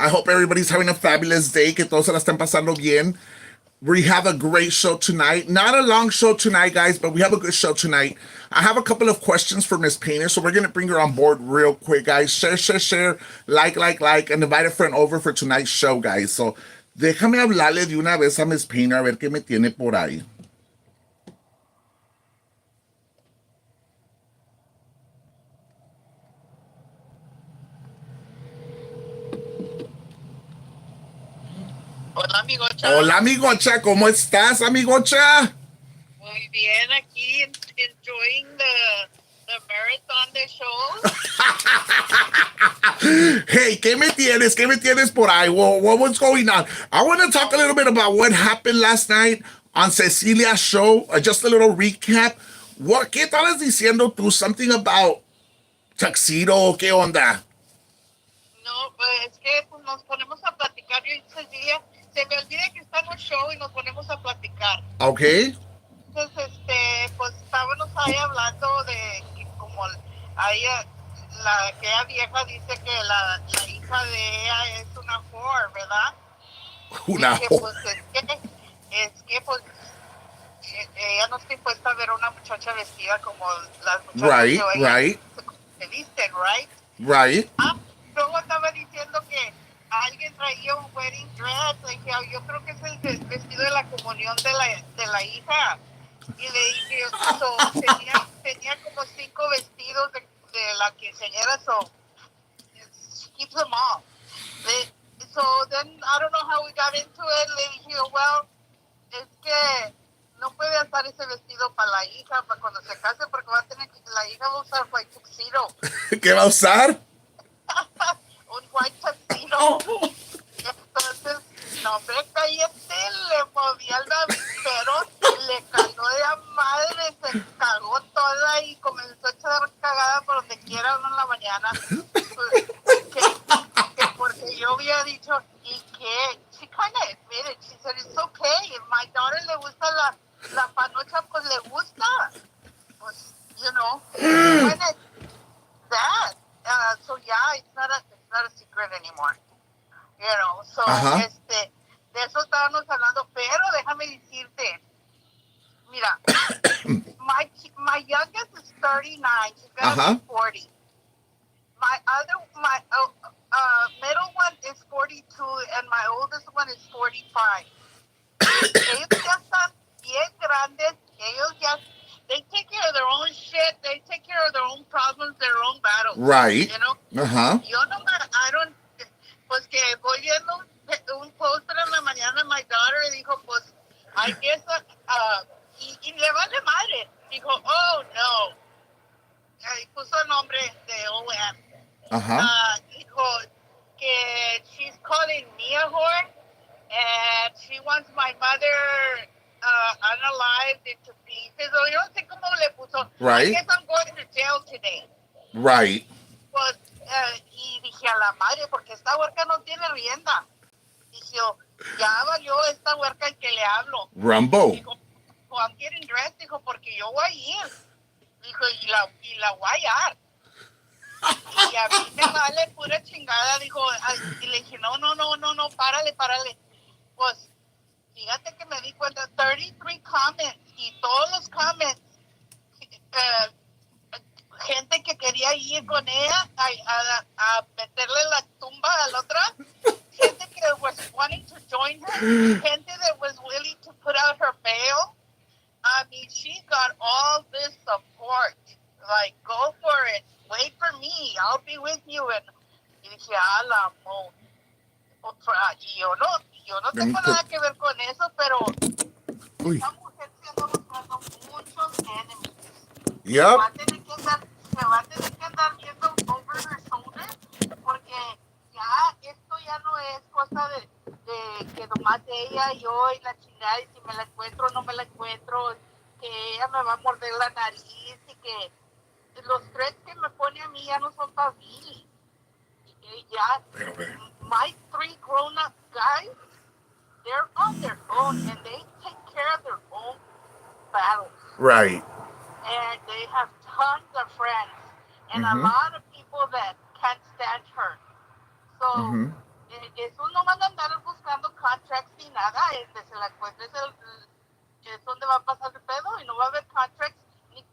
I hope everybody's having a fabulous day, que todos se la estén pasando bien. We have a great show tonight. Not a long show tonight, guys, but we have a good show tonight. I have a couple of questions for Miss Painter, so we're going to bring her on board real quick, guys. Share, share, share, like, and invite a friend over for tonight's show, guys. So, déjame hablarle de una vez a Miss Painter a ver qué me tiene por ahí. Hola, amigocha. Hola, amigocha, ¿cómo estás, amigocha? Muy bien, aquí enjoying the marathon de shows. Hey, ¿qué me tienes? ¿Qué me tienes por ahí? What's going on? I want to talk a little bit about what happened last night on Cecilia's show. Just a little recap. ¿Qué estabas diciendo tú? Something about tuxedo. ¿Qué onda? No, pues es que pues, nos ponemos a platicar. Yo ese día se me olvida que está en un show y nos ponemos a platicar. Okay. Entonces, pues estábamos ahí hablando de que como ahí aquella vieja dice que la hija de ella es una whore, ¿verdad? Una y que, pues es que pues ella no está impuesta a ver a una muchacha vestida como las muchachas que hoy se visten, right. Luego estaba diciendo que alguien traía un wedding dress. Le dije, yo creo que es el vestido de la comunión de la hija. Y le dije, tenía como 5 vestidos de la quinceañera, so she keeps them all. So then, I don't know how we got into it. Le dije, well, es que no puede usar ese vestido para la hija, para cuando se case, porque la hija va a usar white tuxedo. ¿Qué va a usar? Un white tuxedo. Entonces, no me cállate, le movía el pero le cayó de a madre, se cagó toda y comenzó a echar cagada por donde quiera uno en la mañana. Que porque yo había dicho, y que she kind of admitted, she said, it's okay, if my daughter le gusta la panocha, pues le gusta. Pues, you know, when it's that. So yeah, it's not a secret anymore. You know, so de eso estábamos hablando, pero déjame decirte, mira, my youngest is 39, she's gonna be 40. My middle one is 42, and my oldest one is 45. Ellos ya están bien grandes, they take care of their own shit, they take care of their own problems, their own battles. Right. You know? Yo no, pues que voy viendo un póster en la mañana, my daughter dijo, pues, I guess, y le vale madre. Dijo, oh, no. Y puso el nombre de OM. Dijo que she's calling me a whore, and she wants my mother unalived into pieces. O yo no sé cómo le puso. Right. I guess I'm going to jail today. Right. Pues, y dije a la madre, porque esta huerca no tiene rienda. Dije, ya valió esta huerca el que le hablo. Rumbo. Dijo, I'm getting dressed, dijo, porque yo voy a ir. Dijo, y la voy a hallar. Y a mí me vale pura chingada, dijo, y le dije, no, párale. Pues, fíjate que me di cuenta, 33 comments, y todos los comments, gente que quería ir con ella a meterle la tumba a la otra, gente que was wanting to join her, gente that was willing to put out her bail. I mean, she got all this support. Like, go for it. Wait for me. I'll be with you. Y dije, la mo. Y yo no tengo nada que ver con eso, pero esa mujer se anda buscando muchos enemigos. Yep. Se va a tener que andar viendo over her shoulder, porque ya esto ya no es cosa de que nomás ella, yo y la chingada, y si me la encuentro o no me la encuentro, que ella me va a morder la nariz, y que los threats que me pone a mí ya no son para mí. Y ya, my 3 grown-up guys, they're on their own, and they take care of their own battles. Right. And they have tons of friends and a lot of people that can't stand her. So Eso no van a andar buscando contracts ni nada. Se la cuenta es donde va a pasar el pedo y no va a haber contracts ni,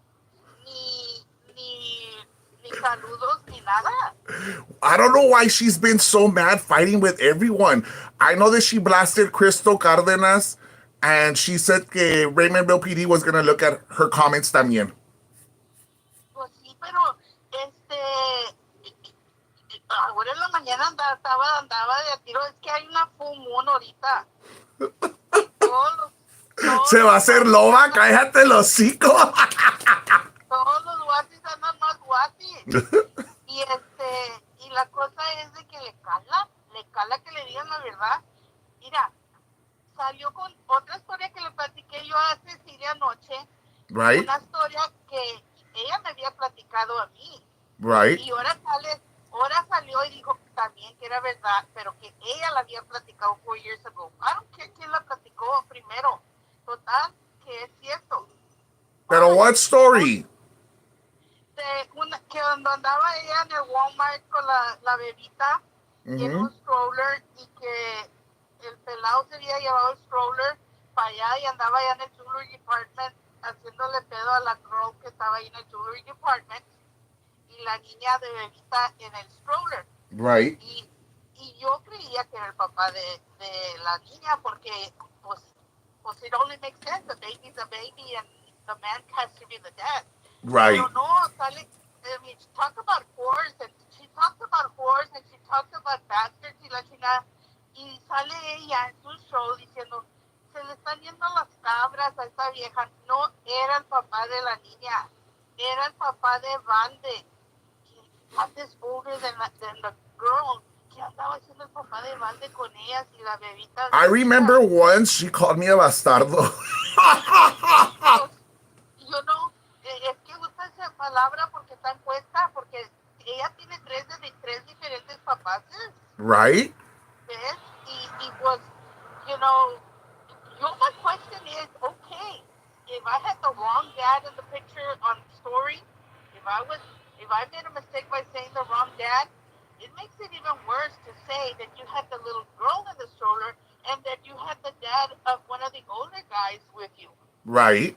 ni, ni saludos ni nada. I don't know why she's been so mad fighting with everyone. I know that she blasted Crystal Cardenas and she said que Raymondville PD was going to look at her comments también. Pues sí, pero ahora en la mañana andaba de a tiro. Es que hay una full moon ahorita. Se va a hacer loba, cállate el hocico. Todos los guasis andan más guasis. Y la cosa es de que le cala que le digan la verdad. Mira, salió con otra historia que le platiqué yo a Cecilia anoche. Right. Una historia que ella me había platicado a mí. Right. Y ahora salió y dijo también que era verdad, pero que ella la había platicado 4 years ago. I don't care quién la platicó primero. Total, que es cierto. Pero what story? Que cuando andaba ella en el Walmart con la bebita en un stroller y que el pelado se había llevado el stroller para allá y andaba allá en el jewelry department haciéndole pedo a la girl que estaba ahí en el jewelry department y la niña de bebita en el stroller. Right. Y yo creía que era el papá de la niña porque pues it only makes sense. The baby's a baby and the man has to be the dad. Right. Pero no, sale, I mean, she talks about whores and she talks about bastards y la chingada. Y sale ella en su show diciendo, se le están yendo las cabras a esta vieja. No era el papá de la niña, era el papá de Vande. Vande's older than the girl. Que andaba siendo el papá de Vande con ellas y la bebita. I remember once she called me a bastardo. Yo no, es que usa esa palabra porque está en cuesta, porque ella tiene tres diferentes papás. Right. ¿Ves? Y pues, my question is, okay, if I had the wrong dad in the picture on story, if I made a mistake by saying the wrong dad, it makes it even worse to say that you had the little girl in the stroller and that you had the dad of one of the older guys with you. Right.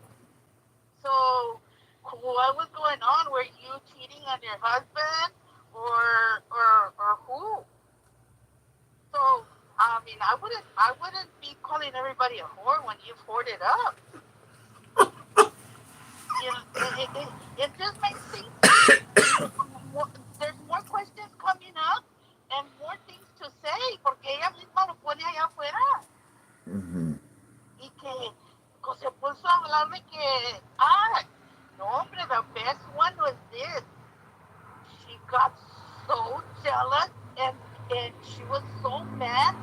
So, what was going on? Were you cheating on your husband, or who? So, I mean, I wouldn't be calling everybody a whore when you've whored it up. It just makes things. There's more questions coming up and more things to say, porque ella misma lo pone allá afuera. Y que se puso a hablar de que, no hombre, the best one was this. She got so jealous and she was so mad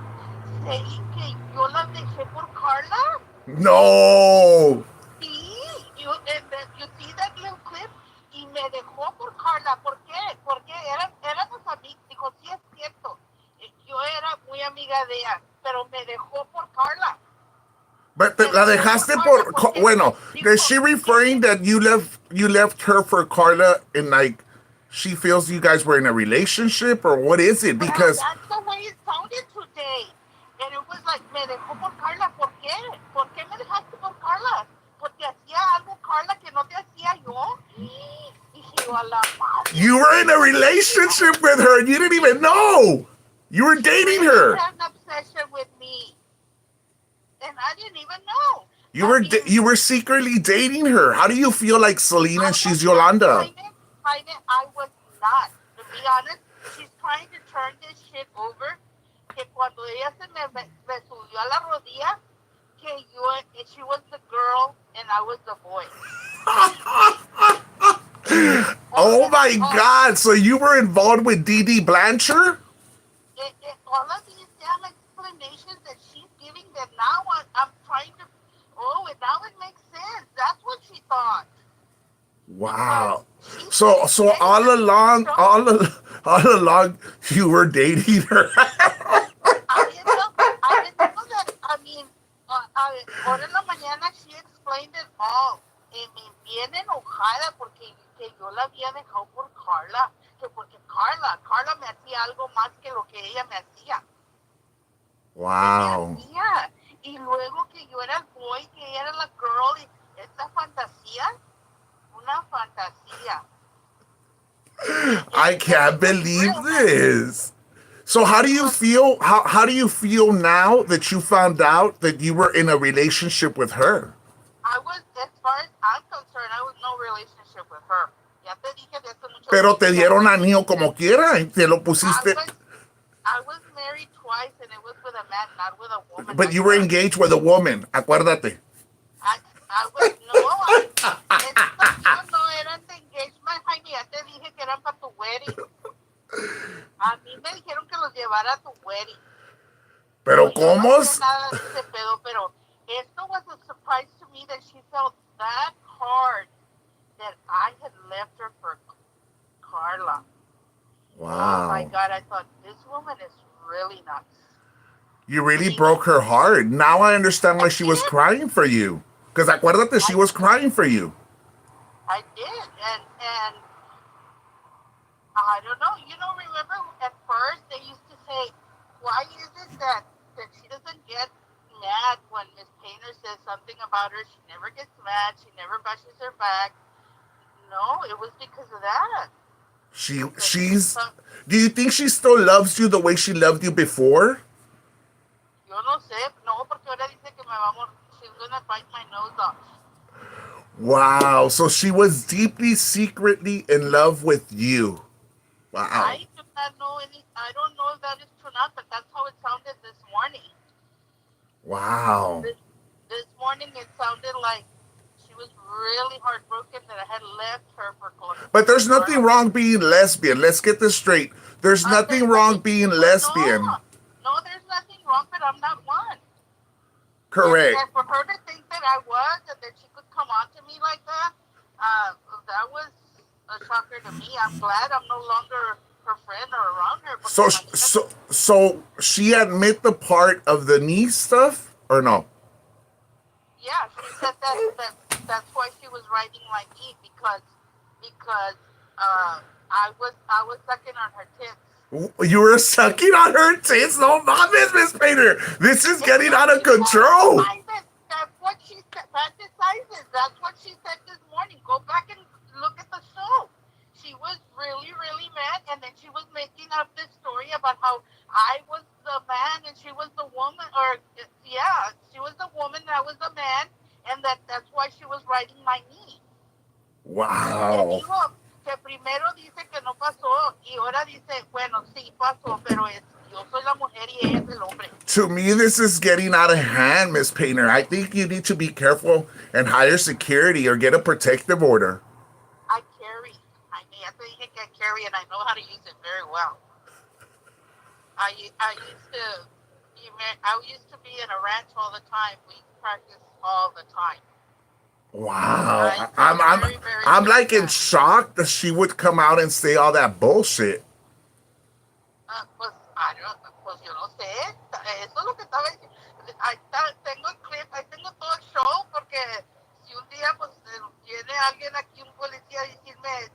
saying que yo la dejé por Carla. No. Sí, you see that little clip? Y me dejó por Carla. ¿Por qué? Porque éramos amigos. Dijo, sí es cierto. Yo era muy amiga de ella, pero me dejó por Carla. But la dejaste por bueno. Is she referring that you left her for Carla and like she feels you guys were in a relationship, or what is it? Because that's the way it sounded today. And it was like, me dejó por Carla. ¿Por qué? ¿Por qué me dejaste por Carla? Porque hacía algo Carla que no te hacía yo. Dije yo a la madre. You were in a relationship with her and you didn't even know. You were dating her. She had an obsession with me. And I didn't even know. You were secretly dating her. How do you feel like Selena and she's Yolanda? I was not. To be honest, she's trying to turn this shit over. Que cuando ella se me subió a la rodilla, que she was the girl and I was the boy. Oh my God! So you were involved with Dee Blanchard? All of these damn explanations that she's giving them now, I'm trying to. Oh, and now it makes sense. That's what she thought. Wow. So all along, you were dating her. I didn't know that. I mean, ahora en la mañana she explained it all. Bien enojada porque que yo la había dejado por Carla. Que porque Carla me hacía algo más que lo que ella me hacía. ¿Qué me Wow. hacía? Y luego que yo era el boy, que ella era la girl, y esta fantasía, una fantasía. I can't It was believe real, man. this. So how do It you was, feel? How do you feel now that you found out that you were in a relationship with her? I was, as far as I'm concerned, I was no relationship with her. Ya te dije de hace mucho Pero te tiempo. dieron anillo como quiera y te lo I pusiste. was, I was married twice, and it was with a man, not with a woman But like you were her. engaged with a woman. Acuérdate. I, I was, no, estos no eran de engagement, Jaime, ya te dije que eran para tu wedding. A mí me dijeron que los llevara a tu wedding. So, Pero yo no ¿cómo? sé nada de ese pedo, pero esto was a surprise to me that she felt that hard that I had left her for Carla. Oh my Wow. God, I thought, this woman is really nuts. You really She, broke her heart. Now I understand I why she was did. crying for you. Because acuérdate, she I was crying for you. I did. And I don't know. Remember at first they used to say, why is it that she doesn't get mad when Miss Painter says something about her? She never gets mad. She never brushes her back. No, it was because of that. That she She's. thought, Do you think she still loves you the way she loved you before? yo no sé, no, porque ahora dice que me va a she's gonna bite my nose off. Wow. So she was deeply, secretly in love with you. Wow. I do not know any. I don't know if that is true or not, but that's how it sounded this morning. Wow. This this morning it sounded like she was really heartbroken that I had left her for But there's nothing Carla. wrong being lesbian. Let's get this straight. There's nothing There's wrong nothing. being No, lesbian. no, there's nothing wrong, but I'm not one. Correct. And for her to think that I was, and that she could come on to me like that was a shocker to me. I'm glad I'm no longer her friend or around her. Porque So, imagínate. so she admit the part of the knee stuff or no? Yeah, she said that's why she was writing like me because I was sucking on her tits. You were sucking on her tits? No mames, Miss Painter. This is It's getting out of nothing wrong, control. Simon. That's what she said. Fantasizes. That's what she said this morning. Go back and look at the show. She was really, really mad, and then she was making up this story about how I was the man and she was the woman, or yeah, she was the woman and I was the man, and that's why she was riding my knee. Te Wow. digo que primero dice que no pasó y ahora dice, bueno, sí pasó, pero yo soy la mujer y ella es el hombre. To me, this is getting out of hand, Miss Painter. I think you need to be careful and hire security or get a protective order. I carry. Ya te dije que I carry and I know how to use it very well. I used to be in a ranch all the time. We practice all the time. Wow. I I'm am I'm very, very I'm good at like in that. shock that she would come out and say all that bullshit. Pues, pues yo no sé. Eso es lo que estaba diciendo. Tengo el clip, ahí tengo todo el show, porque si un día pues viene alguien aquí, un policía, a decirme,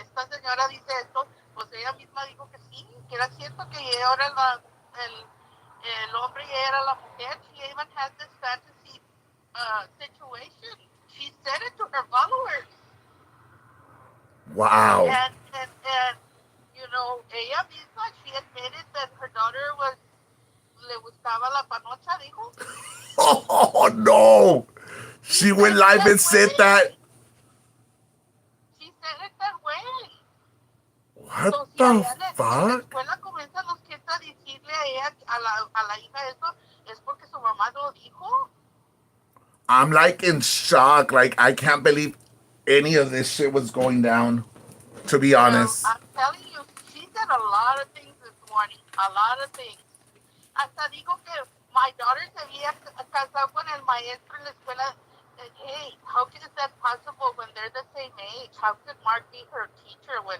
esta señora dice esto, pues ella misma dijo que sí, que era cierto que ella era el hombre y ella era la mujer. She even had this fantasy situation. She said it to her followers. Wow. And ella misma, she admitted that her daughter le gustaba la panocha, dijo. Oh no. She went said it live that and said way. that. She said it that way. What So, si the allá en la fuck? escuela comienzan los kids a decirle a ella, a la hija eso, es porque su mamá lo dijo. I'm like in shock. Like I can't believe any of this shit was going down. To be Well, honest. I'm telling you, she said a lot of things this morning. A lot of things. Hasta dijo que my daughter se había casado con el maestro en la escuela. Hey, how is that possible when they're the same age? How could Mark be her teacher when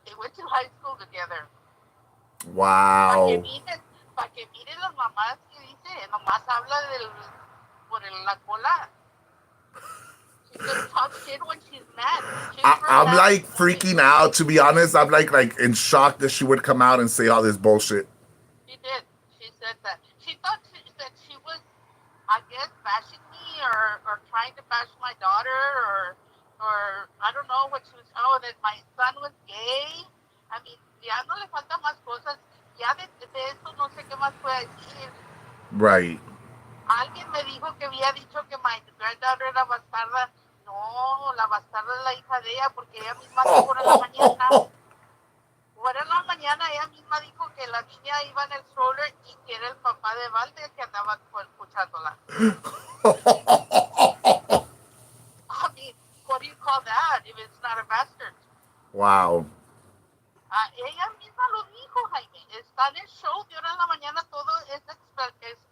they went to high school together? Para que Wow. miren, las mamás que dice, nomás habla por la cola. She just talks shit when she's mad. She was real I'm mad this like morning. freaking out. To be honest, I'm like in shock that she would come out and say all this bullshit. She did. She said that. she thought that she was, I guess, bashing me or trying to bash my daughter or I don't know what she was. Oh, that my son was gay. I mean, ya no le faltan más cosas. Ya de eso no sé qué más puede decir. Right. Alguien me dijo que había dicho que my granddaughter era bastarda. No, la bastarda es la hija de ella porque ella misma dijo en la mañana. Ahora en la mañana ella misma dijo que la niña iba en el stroller y que era el papá de Valde que andaba escuchándola. I mean, what do you call that if it's not a bastard? Wow. Ella misma lo dijo, Jaime. Está en el show de ahora en la mañana, todo es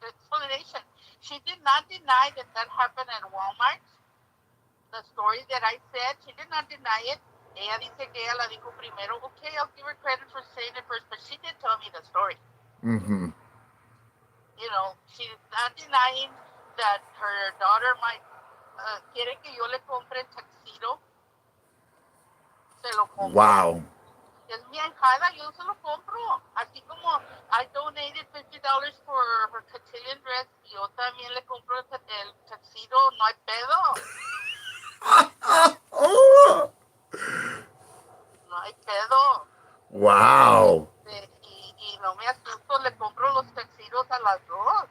explanation. She did not deny that happened at Walmart. The story that I said, she did not deny it. Ella dice que ella la dijo primero. Okay, I'll give her credit for saying it first, but she did tell me the story. Mm-hmm. You know, she's not denying that her daughter might quiere que yo le compre el tuxedo. Se lo compro. Wow. Es mi ahijada, yo se lo compro. Así como I donated $50 for her cotillion dress, yo también le compro el tuxedo, no hay pedo. No hay pedo. Wow. Y no me asusto, le compro los tuxedos a las dos.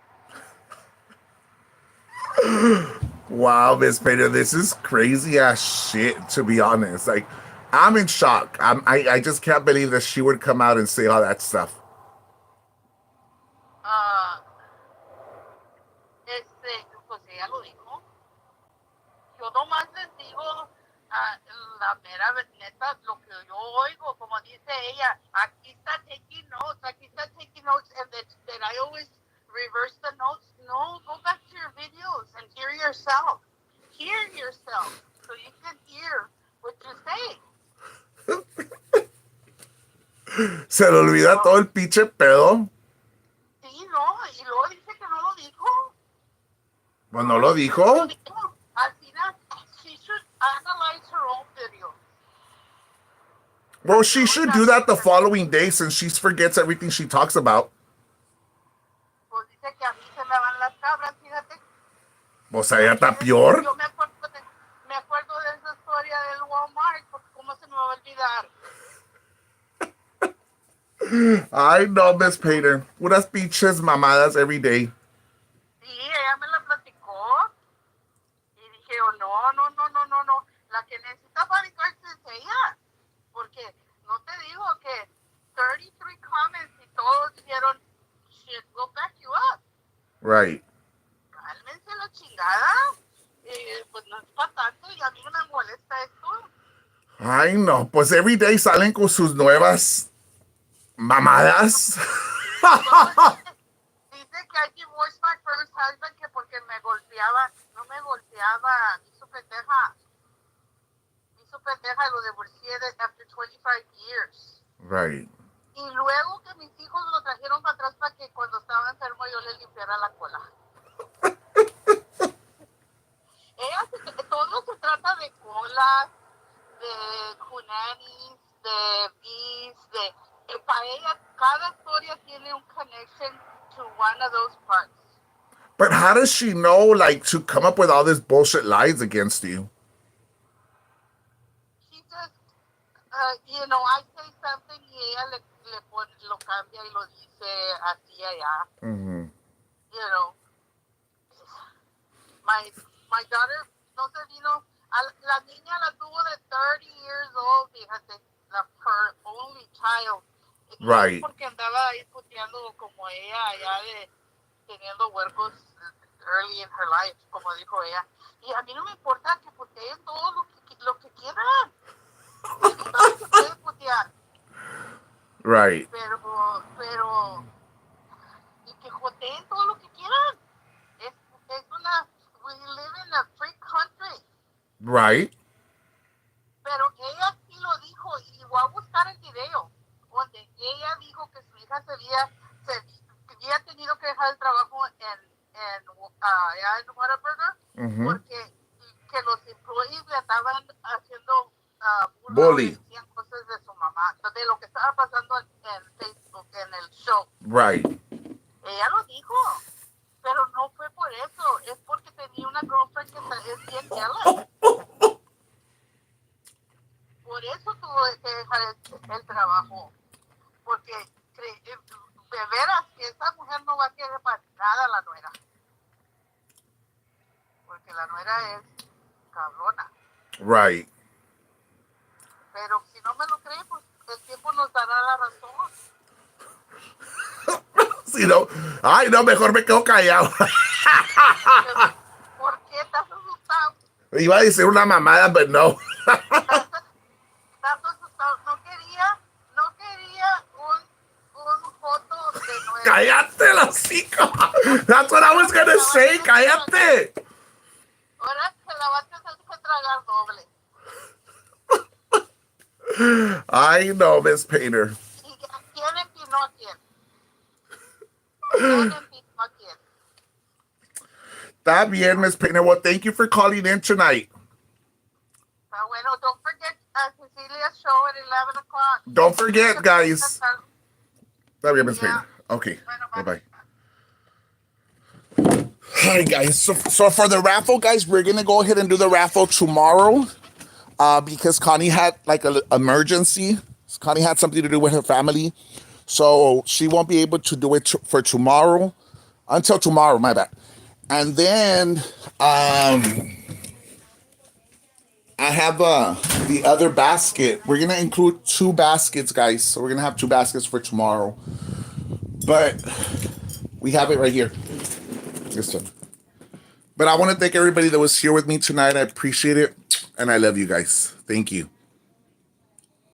Wow, Miss Peter, this is crazy ass shit, to be honest. Like, I'm in shock. I just can't believe that she would come out and say all that stuff. Pues ella lo dijo. Yo nomás les digo la mera neta, lo que yo oigo, como dice ella, aquí está taking notes, and that I always reverse the notes. No, go back to your videos and hear yourself. Hear yourself, so you can hear what you say. Se le olvida todo el pinche pedo. Sí, no, y luego dice que no lo dijo. Pues no lo dijo. Así she should analyze her own video. Well, she should do that the following day since she forgets everything she talks about. Pues dice que a mí se me van las cabras, fíjate. O sea, ya está peor. Yo me acuerdo de esa historia del Walmart, porque cómo se me va a olvidar. I know, Miss Painter. Puras pinches mamadas every day. Sí, ella me la platicó. Y dije, oh, no. La que necesita bodyguards es ella. Porque no te digo que 33 comments y todos dijeron, shit, will back you up. Right. Cálmense la chingada. Pues no es para tanto y a mí no me molesta esto. Ay, no. Pues every day salen con sus nuevas mamadas. Dice que I divorced my first husband que porque me golpeaba, no me golpeaba, me hizo pendeja, lo divorcié after 25 years. Right. Y luego que mis hijos lo trajeron para atrás para que cuando estaba enfermo yo le limpiara la cola. Todo se trata de colas, de kunanis, de bees, para ella cada historia tiene un connection to one of those parts. But how does she know, like, to come up with all this bullshit lies against you? She just, I say something y ella le pone, lo cambia y lo dice así allá. Mm-hmm. You know, my daughter no se vino, la niña la tuvo de 30 years old, fíjate, her only child. Right. Porque andaba ahí puteando como ella allá de teniendo huercos early in her life, como dijo ella. Y a mí no me importa que puteen todo lo que quieran. Todo se puede putear. Right. Pero y que joteen todo lo que quieran. We live in a free country. Right. Pero ella sí lo dijo y voy a buscar el video donde ella dijo que su hija se había tenido que dejar el trabajo en Whataburger Mm-hmm. porque que los employees le estaban haciendo bully. Decían cosas de su mamá, de lo que estaba pasando en Facebook, en el show. Right. Ella lo dijo, pero no fue por eso, es porque tenía una girlfriend que es bien jealous. Por eso tuvo que dejar el trabajo, porque de veras que esa mujer no va a querer para nada a la nuera, porque la nuera es cabrona. Right. Pero si no me lo cree, pues el tiempo nos dará la razón. Si no, ay, no, mejor me quedo callado. ¿Por qué estás asustado? Iba a decir una mamada, pero no. Estás asustado. No quería un foto de nuevo. Cállate, los hocico. That's what I was gonna say. Cállate. Ahora se la va a tener que tragar doble. I know, Miss Painter. ¿Y quién empinó a quién? ¿Quién empinó a quién? Está bien, Miss Painter. Well, thank you for calling in tonight. Está bueno. Don't forget Cecilia's show at 11 o'clock. Don't forget, guys. Está bien, Miss Yeah. Painter. Okay. Bueno, Bye-bye. Hi, guys. So for the raffle, guys, we're going to go ahead and do the raffle tomorrow because Connie had like an emergency. Connie had something to do with her family. So she won't be able to do it for tomorrow. Until tomorrow, my bad. And then I have the other basket. We're going to include 2 baskets, guys. So we're going to have 2 baskets for tomorrow. But we have it right here. This one. But I want to thank everybody that was here with me tonight. I appreciate it. And I love you guys. Thank you.